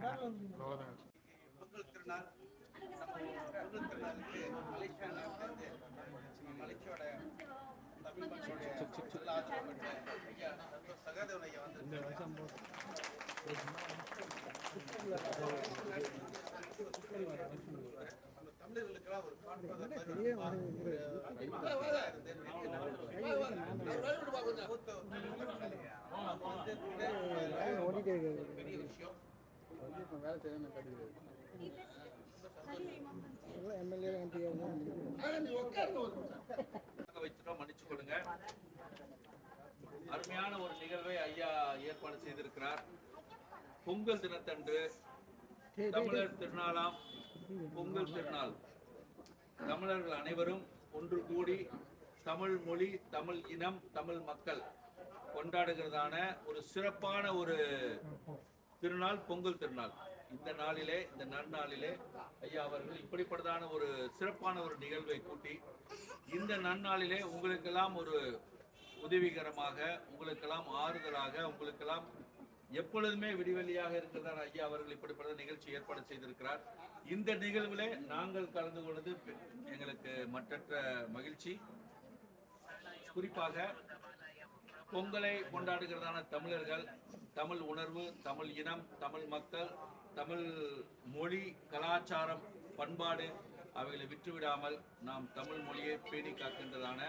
பொங்கல் திருநாள் பொங்கல் திருநாளுக்கு மலேசியா நாட்டிலிருந்து மலேசியாவோட தமிழ் மக்களுடைய நல்ல ஆதரவு பெற்று ஐயா சகாதேவன் ஐயா வந்து தமிழர்களுக்கெல்லாம் ஒரு பெரிய விஷயம் மன்னிச்சு கொடுங்க. அருமையான ஒரு நிகழ்வை ஐயா ஏற்பாடு செய்திருக்கிறார். பொங்கல் தினத்தன்று தமிழர் திருநாளாம் பொங்கல் திருநாள் தமிழர்கள் அனைவரும் ஒன்று கூடி தமிழ் மொழி, தமிழ் இனம், தமிழ் மக்கள் கொண்டாடுகிறதான ஒரு சிறப்பான ஒரு திருநாள் பொங்கல் திருநாள். இந்த நாளிலே, இந்த நன்னாளிலே ஐயா அவர்கள் இப்படிப்பட்டதான ஒரு சிறப்பான ஒரு நிகழ்வை கூட்டி இந்த நன்னாளிலே உங்களுக்கெல்லாம் ஒரு உதவிகரமாக, உங்களுக்கெல்லாம் ஆறுதலாக, உங்களுக்கெல்லாம் எப்பொழுதுமே விடிவெளியாக இருக்கிறதான ஐயா அவர்கள் இப்படிப்பட்ட நிகழ்ச்சி ஏற்பாடு செய்திருக்கிறார். இந்த நிகழ்விலே நாங்கள் கலந்து கொண்டது எங்களுக்கு மற்றற்ற மகிழ்ச்சி. குறிப்பாக பொங்கலை கொண்டாடுகிறதான தமிழர்கள், தமிழ் உணர்வு, தமிழ் இனம், தமிழ் மக்கள், தமிழ் மொழி, கலாச்சாரம், பண்பாடு அவைகளை விட்டுவிடாமல் நாம் தமிழ் மொழியை பேணி காக்கின்றதான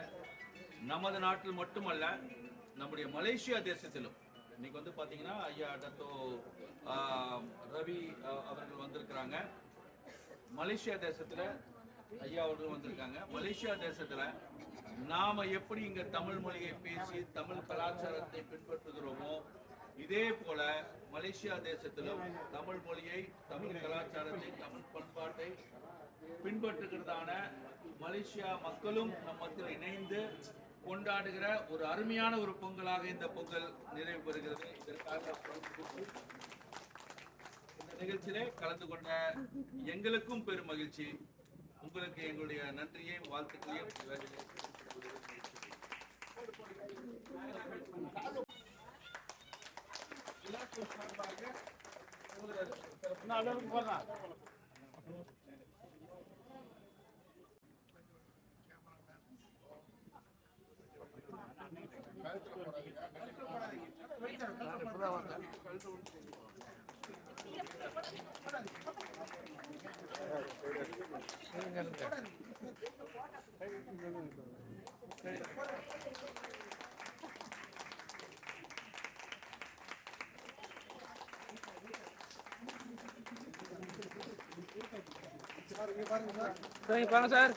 நமது நாட்டில் மட்டுமல்ல, நம்முடைய மலேசியா தேசத்திலும் இன்னைக்கு வந்து பார்த்தீங்கன்னா ஐயா டத்தோ ரவி அவர்கள் வந்திருக்கிறாங்க. மலேசியா தேசத்தில் ஐயா அவர்கள் வந்திருக்காங்க. மலேசியா தேசத்தில் நாம எப்படி இங்க தமிழ் மொழியை பேசி தமிழ் கலாச்சாரத்தை பின்பற்றுகிறோமோ, இதே போல மலேசியா தேசத்திலும் தமிழ் மொழியை, தமிழ் கலாச்சாரத்தை, தமிழ் பண்பாட்டை பின்பற்றுகிறதான மலேசியா மக்களும் நம் மக்கள் இணைந்து கொண்டாடுகிற ஒரு அருமையான ஒரு பொங்கலாக இந்த பொங்கல் நிறைவு பெறுகிறது. இதற்காக இந்த நிகழ்ச்சியிலே கலந்து கொண்ட எங்களுக்கும் பெரும் மகிழ்ச்சி. உங்களுக்கு எங்களுடைய நன்றியையும் வாழ்த்துக்களையும் பாருங்க சார்.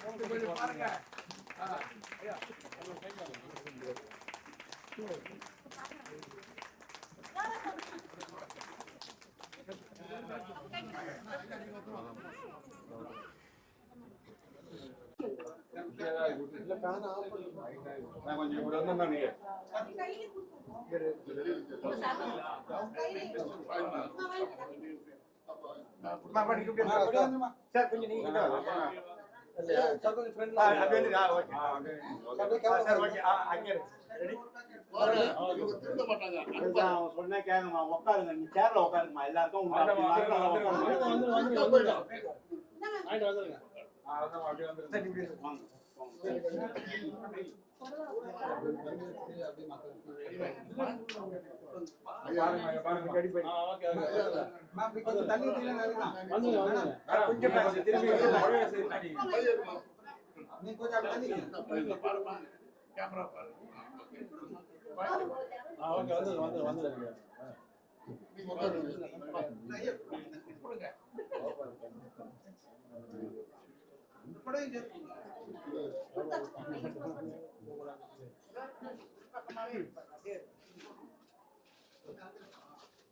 கொஞ்சம் இப்படி வந்தா நீங்க சொன்ன கேளுமா, உட்காருங்க, நீ சேர்ல உட்காருமா, எல்லாருக்கும்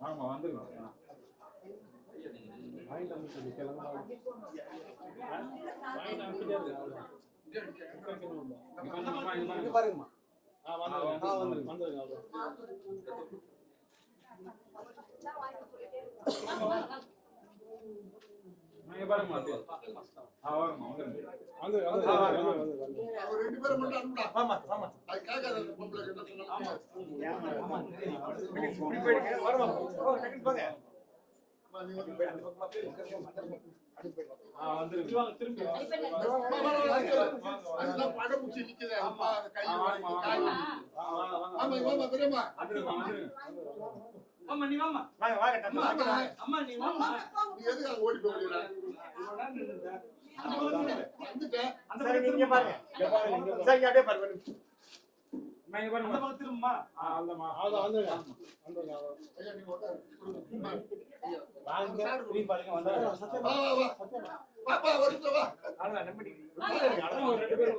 ஆமா வந்துருங்க. அம்மா நீ வாமா. அம்மா நீ வாமா. சரி நீங்க பாருங்க. சரி அப்படியே பாருங்க. அந்த பக்கம் திரும்புமா. அந்தமா அது வாங்க நீ பாருங்க வந்தா அதான் நம்பி ஒரு ரெண்டு பேர்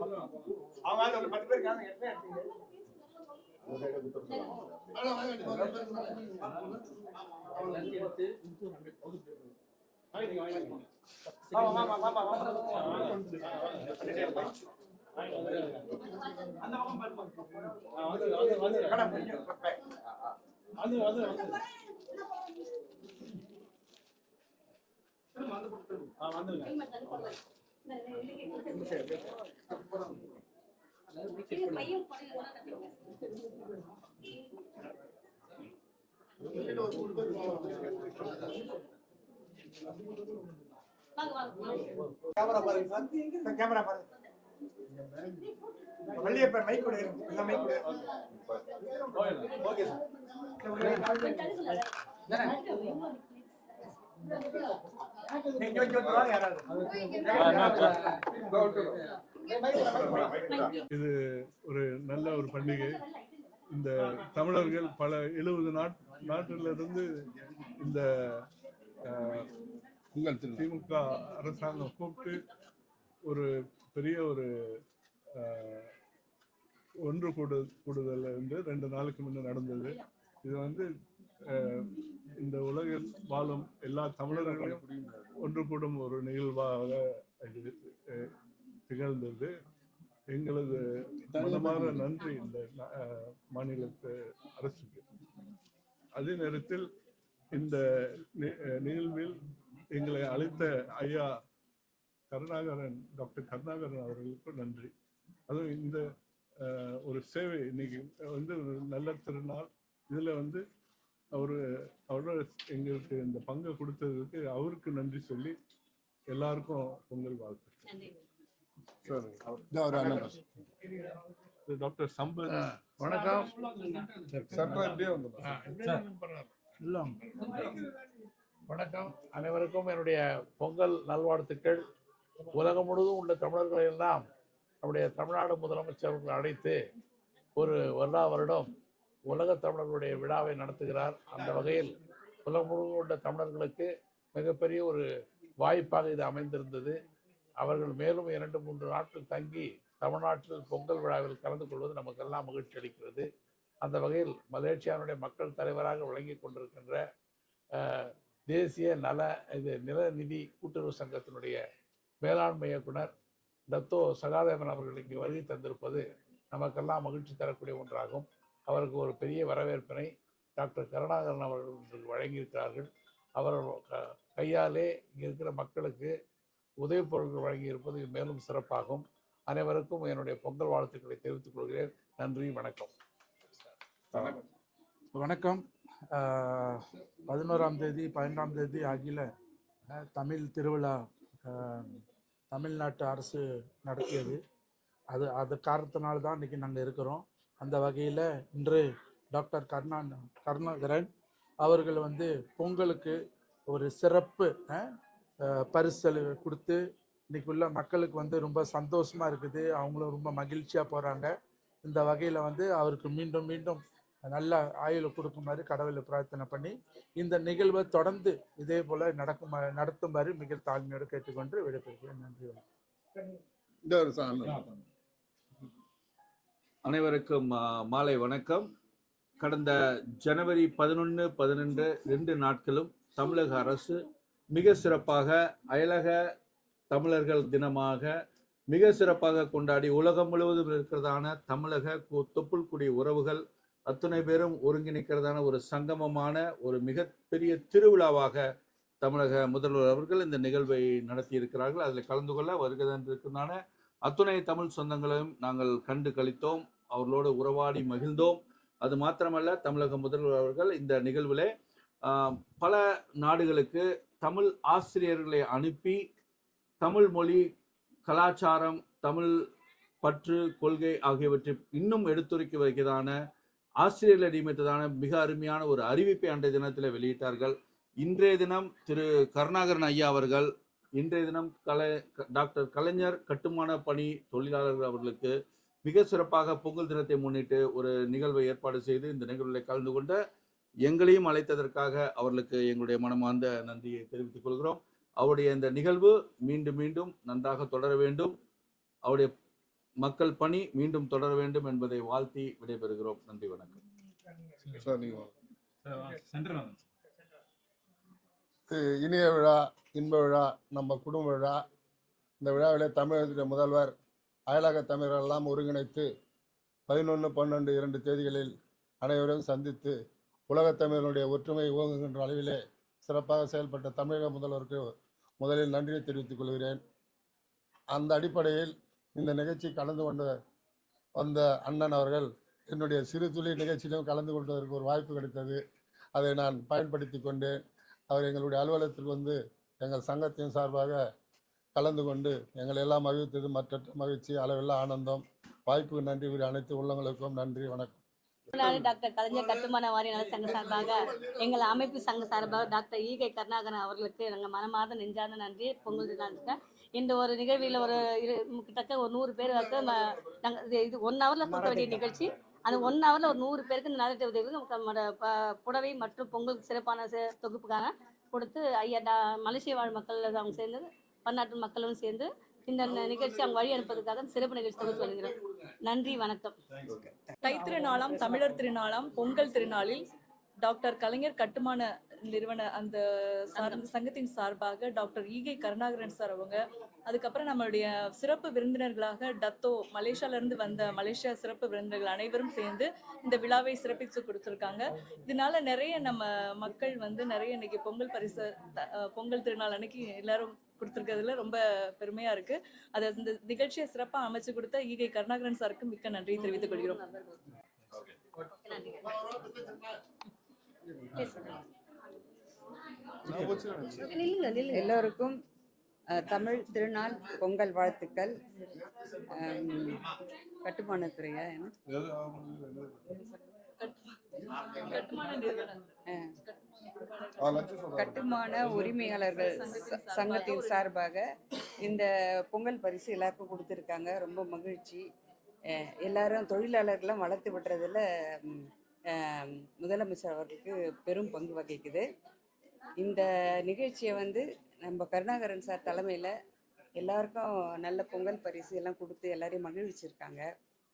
அவங்க ஒரு 10 பேர் இருக்காங்க என்ன எடுத்தீங்க அந்த பக்கம் பாருமா. கேமரா பாருங்க சார் கேமரா பாருங்க வள்ளியப்பன் மைக் கொடு இல்ல மைக் கொடு ஓகே இது ஒரு நல்ல ஒரு பண்டிகை. இந்த தமிழர்கள் பல 70 நாட்டிலிருந்து இந்த திமுக அரசாங்கம் கூப்பிட்டு ஒரு பெரிய ஒரு ஒன்று கூடுதல் வந்து 2 நாளுக்கு முன்ன நடந்தது. இது வந்து இந்த உலகில் வாழும் எல்லா தமிழர்களையும் ஒன்று கூடும் ஒரு நிகழ்வாக இது திகழ்ந்தது. எங்களது மனமாற நன்றி இந்த மாநிலத்து அரசுக்கு. அதே நேரத்தில் இந்த நிகழ்வில் எங்களை அழைத்த ஐயா டாக்டர் கருணாகரன் அவர்களுக்கு நன்றி. அதுவும் இந்த ஒரு சேவை இன்னைக்கு வந்து ஒரு நல்ல திருநாள். இதுல வந்து அவரோட எங்களுக்கு இந்த பங்கை கொடுத்ததுக்கு அவருக்கு நன்றி சொல்லி எல்லாருக்கும் பொங்கல் வாழ்த்து. டாக்டர் சம்பத் வணக்கம். வணக்கம் அனைவருக்கும் என்னுடைய பொங்கல் நல்வாழ்த்துக்கள். உலகம் முழுவதும் உள்ள தமிழர்களை எல்லாம் நம்முடைய தமிழ்நாடு முதலமைச்சர் அழைத்து ஒரு வருடம் உலக தமிழர்களுடைய விழாவை நடத்துகிறார். அந்த வகையில் உலகம் முழுவதும் உள்ள தமிழர்களுக்கு மிகப்பெரிய ஒரு வாய்ப்பாக இது அமைந்திருந்தது. அவர்கள் மேலும் 2-3 நாட்கள் தங்கி தமிழ்நாட்டில் பொங்கல் விழாவில் கலந்து கொள்வது நமக்கெல்லாம் மகிழ்ச்சி அளிக்கிறது. அந்த வகையில் மலேசியாவுடைய மக்கள் தலைவராக விளங்கி கொண்டிருக்கின்ற தேசிய நிலநிதி கூட்டுறவு சங்கத்தினுடைய மேலாண்மை இயக்குனர் தத்தோ சகாதேவன் அவர்கள் இங்கே வருகை தந்திருப்பது நமக்கெல்லாம் மகிழ்ச்சி தரக்கூடிய ஒன்றாகும். அவருக்கு ஒரு பெரிய வரவேற்பினை டாக்டர் கருணாகரன் அவர்கள் வழங்கியிருக்கிறார்கள். அவர் கையாலே இங்கே இருக்கிற மக்களுக்கு உதவிப் பொருட்கள் வழங்கியிருப்பது மேலும் சிறப்பாகும். அனைவருக்கும் என்னுடைய பொங்கல் வாழ்த்துக்களை தெரிவித்துக் கொள்கிறேன். நன்றி, வணக்கம். வணக்கம். 11ஆம் தேதி 12ஆம் தேதி அகில தமிழ் திருவிழா தமிழ்நாட்டு அரசு நடத்தியது. அது காரணத்தினால்தான் இன்றைக்கி நாங்கள் இருக்கிறோம். அந்த வகையில் இன்று டாக்டர் கருணாகரன் அவர்கள் பொங்கலுக்கு ஒரு சிறப்பு பரிசல் கொடுத்து இன்றைக்கி உள்ள மக்களுக்கு ரொம்ப சந்தோஷமாக இருக்குது. அவங்களும் ரொம்ப மகிழ்ச்சியாக போகிறாங்க. இந்த வகையில் அவருக்கு மீண்டும் மீண்டும் நல்ல ஆயுளை கொடுக்குமாறு கடவுளை பிரார்த்தனை பண்ணி இந்த நிகழ்வை தொடர்ந்து இதே போல் நடத்துமாறு மிக தாழ்மையோடு கேட்டுக்கொண்டு விடைபெறுகிறேன். நன்றி. அனைவருக்கும் மாலை வணக்கம். கடந்த ஜனவரி 11, 12 2 நாட்களும் தமிழக அரசு மிக சிறப்பாக அயலக தமிழர்கள் தினமாக மிக சிறப்பாக கொண்டாடி உலகம் முழுவதும் இருக்கிறதான தமிழக தொப்புள்குடி உறவுகள் அத்தனை பேரும் ஒருங்கிணைக்கிறதான ஒரு சங்கமமான ஒரு மிகப்பெரிய திருவிழாவாக தமிழக முதல்வர் அவர்கள் இந்த நிகழ்வை நடத்தி இருக்கிறார்கள். அதில் கலந்து கொள்ள வருகிறதான அத்துணை தமிழ் சொந்தங்களையும் நாங்கள் கண்டு கழித்தோம், அவர்களோடு உறவாடி மகிழ்ந்தோம். அது மாத்திரமல்ல, தமிழக முதல்வர் அவர்கள் இந்த நிகழ்விலே பல நாடுகளுக்கு தமிழ் ஆசிரியர்களை அனுப்பி தமிழ் மொழி, கலாச்சாரம், தமிழ் பற்று, கொள்கை ஆகியவற்றை இன்னும் எடுத்துரைக்க வைக்கிறதான ஆசிரியர்களை நியமித்ததான மிக அருமையான ஒரு அறிவிப்பை அன்றைய தினத்தில் வெளியிட்டார்கள். இன்றைய தினம் திரு கருணாகரன் ஐயா அவர்கள் இன்றைய தினம் டாக்டர் கலைஞர் கட்டுமான பணி தொழிலாளர்கள் அவர்களுக்கு மிக சிறப்பாக பொங்கல் தினத்தை முன்னிட்டு ஒரு நிகழ்வை ஏற்பாடு செய்து இந்த நிகழ்வில் கலந்து கொண்ட எங்களையும் அழைத்ததற்காக அவர்களுக்கு எங்களுடைய மனமார்ந்த நன்றியை தெரிவித்துக் கொள்கிறோம். அவருடைய இந்த நிகழ்வு மீண்டும் மீண்டும் நன்றாக தொடர வேண்டும், அவருடைய மக்கள் பணி மீண்டும் தொடர வேண்டும் என்பதை வாழ்த்தி விடைபெறுகிறோம். நன்றி, வணக்கம். இனிய விழா, இன்ப விழா, நம்ம குடும்ப விழா. இந்த விழாவிலே தமிழகத்துடைய முதல்வர் அயலக தமிழரெல்லாம் ஒருங்கிணைத்து 11, 12, 2 தேதிகளில் அனைவரும் சந்தித்து உலகத் தமிழனுடைய ஒற்றுமை ஓங்குகின்ற அளவிலே சிறப்பாக செயல்பட்ட தமிழக முதல்வருக்கு முதலில் நன்றியை தெரிவித்துக் கொள்கிறேன். அந்த அடிப்படையில் இந்த நிகழ்ச்சி கலந்து வந்த அண்ணன் அவர்கள் என்னுடைய சிறு துளி நிகழ்ச்சியிலும் கலந்து கொள்வதற்கு ஒரு வாய்ப்பு கிடைத்தது. அதை நான் பயன்படுத்தி கொண்டேன். அவர் எங்களுடைய அலுவலகத்தில் வந்து எங்கள் சங்கத்தின் சார்பாக கலந்து கொண்டு எங்களை எல்லாம் மகிழ்த்தது மற்ற மகிழ்ச்சி, அளவில்லா ஆனந்தம். வாய்ப்புக்கு நன்றி கூறி அனைத்து உள்ளங்களுக்கும் நன்றி, வணக்கம். டாக்டர் கலைஞர் கட்டுமான வாரிய நல சங்க சார்பாக எங்கள் அமைப்பு சங்க சார்பாக டாக்டர் ஈகை கருணாகரன் அவர்களுக்கு நாங்கள் மனமார்ந்த நெஞ்சார்ந்த நன்றி. பொங்கல் தினத்துக்கு இந்த ஒரு நிகழ்வில் ஒரு கிட்டத்தட்ட ஒரு 100 பேர் நாங்கள் இது 1 ஹவரில் கொடுக்க வேண்டிய நிகழ்ச்சி. அந்த 1 ஹவரில் ஒரு 100 பேருக்கு இந்த நலத்திட்ட உதவிகளுக்கு புடவை மற்றும் பொங்கல் சிறப்பான தொகுப்புக்காக கொடுத்து ஐயா மலேசிய வாழ் மக்கள் அவங்க சேர்ந்து பன்னாட்டு மக்களும் சேர்ந்து இந்த நிகழ்ச்சி அவங்க வழி அனுப்பதற்காக சிறப்பு நிகழ்ச்சி தொகுத்து வருகிறோம். நன்றி, வணக்கம். தைத்திருநாளாம் தமிழர் திருநாளாம் பொங்கல் திருநாளில் டாக்டர் கலைஞர் கட்டுமான நிறுவன அந்த சங்கத்தின் சார்பாக டாக்டர் ஈகை கருணாகரன் சார் அவங்க, அதுக்கப்புறம் நம்மளுடைய சிறப்பு விருந்தினர்களாக டத்தோ மலேசியாவிலிருந்து வந்த மலேசியா சிறப்பு விருந்தினர்கள் அனைவரும் சேர்ந்து இந்த விழாவை சிறப்பித்து கொடுத்துருக்காங்க. இதனால நிறைய நம்ம மக்கள் வந்து நிறைய இன்னைக்கு பொங்கல் பரிசு பொங்கல் திருநாள் அன்னைக்கு எல்லாரும் கொடுத்துருக்கிறதுல ரொம்ப பெருமையா இருக்கு. அதை இந்த நிகழ்ச்சியை சிறப்பாக அமைச்சு கொடுத்த ஈகை கருணாகரன் சாருக்கு மிக்க நன்றியை தெரிவித்துக் கொள்கிறோம். எல்லோருக்கும் தமிழ் திருநாள் பொங்கல் வாழ்த்துக்கள். கட்டுமானத்துறையா கட்டுமான உரிமையாளர்கள் சங்கத்தின் சார்பாக இந்த பொங்கல் பரிசு எல்லாருக்கும் கொடுத்துருக்காங்க. ரொம்ப மகிழ்ச்சி. எல்லாரும் தொழிலாளர்களும் வளர்த்து விடுறதுல முதலமைச்சர் அவர்களுக்கு பெரும் பங்கு வகிக்குது. இந்த நிகழ்ச்சியை வந்து நம்ம கருணாகரன் சார் தலைமையில் எல்லாருக்கும் நல்ல பொங்கல் பரிசு எல்லாம் கொடுத்து எல்லாரையும் மகிழ்ச்சிருக்காங்க.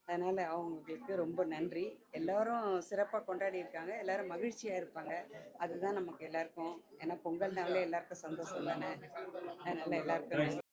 அதனால் அவங்களுக்கு ரொம்ப நன்றி. எல்லோரும் சிறப்பாக கொண்டாடி இருக்காங்க. எல்லோரும் மகிழ்ச்சியாக இருப்பாங்க. அதுதான் நமக்கு எல்லாருக்கும். ஏன்னா பொங்கல்னாலே எல்லாருக்கும் சந்தோஷம் தானே. அதனால் எல்லாருக்கும் நன்றி.